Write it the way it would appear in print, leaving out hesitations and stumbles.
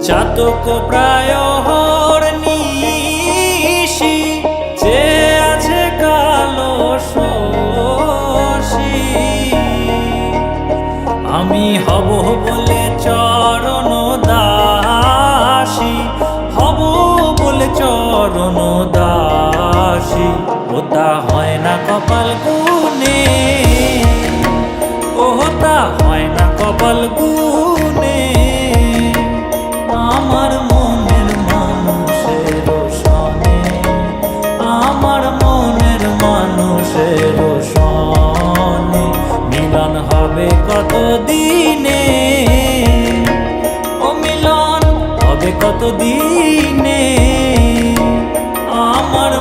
চাতক প্রায় নিশি যে আছে কালো শশী। আমি হব বলে চরণ দাসী, হব বলে চরণ দাসী। ওটা হয় না কপাল গুনে, ওটা হয় না কপাল গুনে। আমার মনের মানুষের সনে, আমার মনের মানুষের সনে মিলন হবে কত দিনে, ও মিলন হবে কত দিনে। আমার